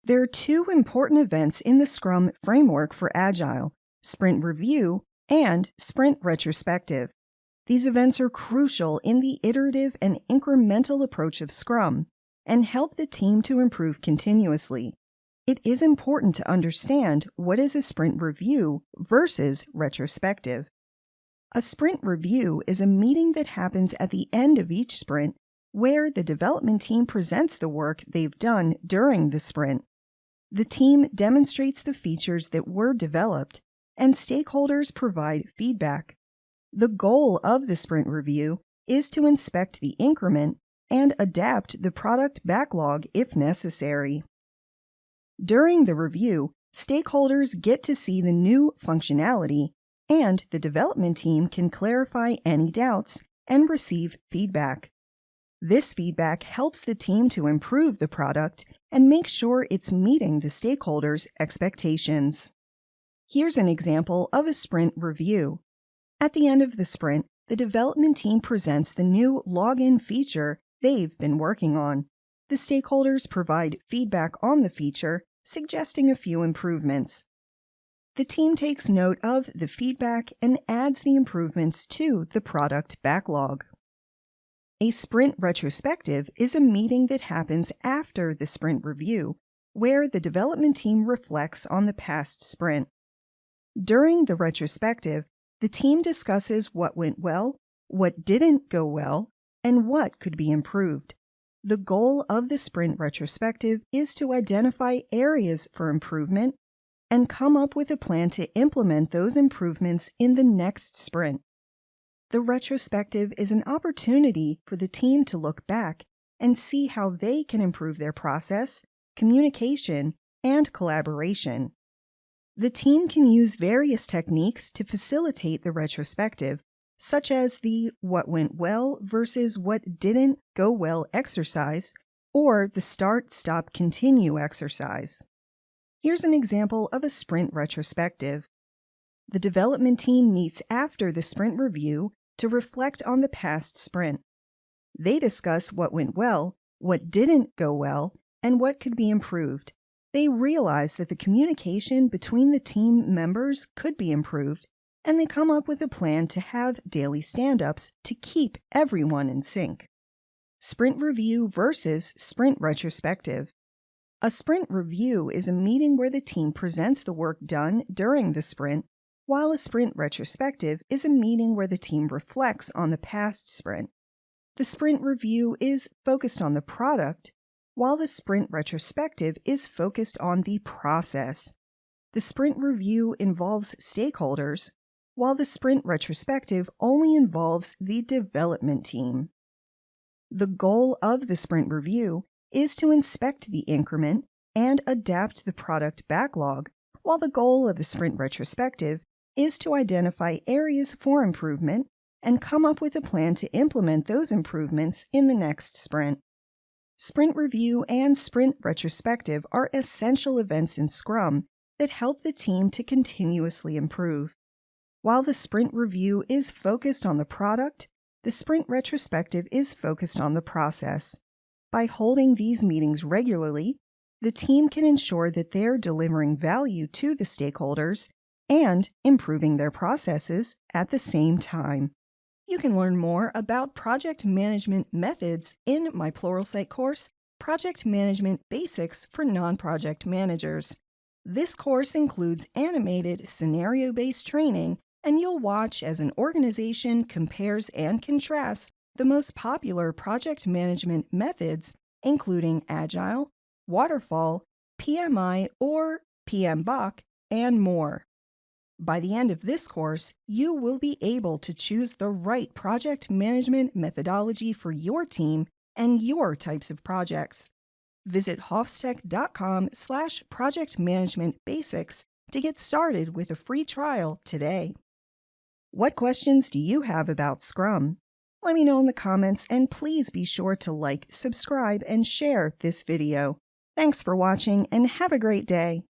There are two important events in the Scrum framework for Agile: Sprint Review and Sprint Retrospective. These events are crucial in the iterative and incremental approach of Scrum and help the team to improve continuously. It is important to understand what is a sprint review versus retrospective. A sprint review is a meeting that happens at the end of each sprint where the development team presents the work they've done during the sprint. The team demonstrates the features that were developed, and stakeholders provide feedback. The goal of the sprint review is to inspect the increment and adapt the product backlog if necessary. During the review, stakeholders get to see the new functionality, and the development team can clarify any doubts and receive feedback. This feedback helps the team to improve the product and make sure it's meeting the stakeholders' expectations. Here's an example of a sprint review. At the end of the sprint, the development team presents the new login feature they've been working on. The stakeholders provide feedback on the feature, suggesting a few improvements. The team takes note of the feedback and adds the improvements to the product backlog. A sprint retrospective is a meeting that happens after the sprint review, where the development team reflects on the past sprint. During the retrospective, the team discusses what went well, what didn't go well, and what could be improved. The goal of the sprint retrospective is to identify areas for improvement and come up with a plan to implement those improvements in the next sprint. The retrospective is an opportunity for the team to look back and see how they can improve their process, communication, and collaboration. The team can use various techniques to facilitate the retrospective, such as the what went well versus what didn't go well exercise, or the start, stop, continue exercise. Here's an example of a sprint retrospective. The development team meets after the sprint review to reflect on the past sprint. They discuss what went well, what didn't go well, and what could be improved. They realize that the communication between the team members could be improved, and they come up with a plan to have daily stand-ups to keep everyone in sync. Sprint review versus sprint retrospective. A sprint review is a meeting where the team presents the work done during the sprint, while a sprint retrospective is a meeting where the team reflects on the past sprint. The sprint review is focused on the product, while the sprint retrospective is focused on the process. The sprint review involves stakeholders, while the sprint retrospective only involves the development team. The goal of the sprint review is to inspect the increment and adapt the product backlog, while the goal of the sprint retrospective is to identify areas for improvement and come up with a plan to implement those improvements in the next sprint. Sprint review and sprint retrospective are essential events in Scrum that help the team to continuously improve. While the sprint review is focused on the product, the sprint retrospective is focused on the process. By holding these meetings regularly, the team can ensure that they're delivering value to the stakeholders and improving their processes at the same time. You can learn more about project management methods in my Pluralsight course, Project Management Basics for Non-Project Managers. This course includes animated, scenario-based training, and you'll watch as an organization compares and contrasts the most popular project management methods, including Agile, Waterfall, PMI or PMBOK, and more. By the end of this course, you will be able to choose the right project management methodology for your team and your types of projects. Visit hoffstech.com/projectmanagementbasics to get started with a free trial today. What questions do you have about Scrum? Let me know in the comments, and please be sure to like, subscribe, and share this video. Thanks for watching, and have a great day.